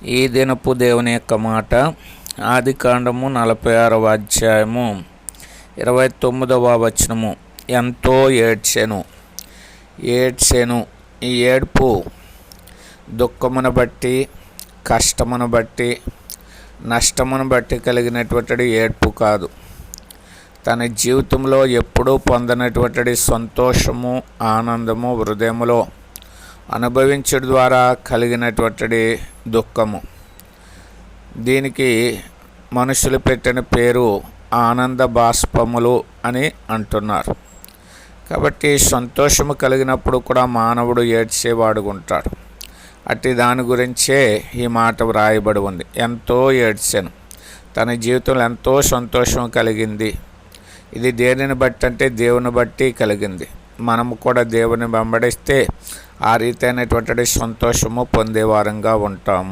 ఈ దినపు దేవుని యొక్క మాట ఆదికాండము 46వ అధ్యాయము 29వ వచనము. ఎంతో ఏడ్చెను. ఈ ఏడ్పు దుఃఖమును బట్టి, కష్టమును బట్టి, నష్టమును బట్టి కలిగినటువంటి ఏడ్పు కాదు. తన జీవితంలో ఎప్పుడూ పొందనటువంటి సంతోషము, ఆనందము హృదయములో అనుభవించడం ద్వారా కలిగినటువంటి దుఃఖము. దీనికి మనుషులు పెట్టిన పేరు ఆనంద బాష్పములు అని అంటున్నారు. కాబట్టి సంతోషము కలిగినప్పుడు కూడా మానవుడు ఏడ్చేవాడు ఉంటాడు. అట్టి దాని గురించే ఈ మాట వ్రాయబడి ఉంది. ఎంతో ఏడ్చెను. తన జీవితంలో ఎంతో సంతోషం కలిగింది. ఇది దేనిని బట్టి అంటే దేవుని బట్టి కలిగింది. మనము కూడా దేవుని వెంబడిస్తే ఆ రీతైనటువంటి సంతోషము పొందేవారంగా ఉంటాము.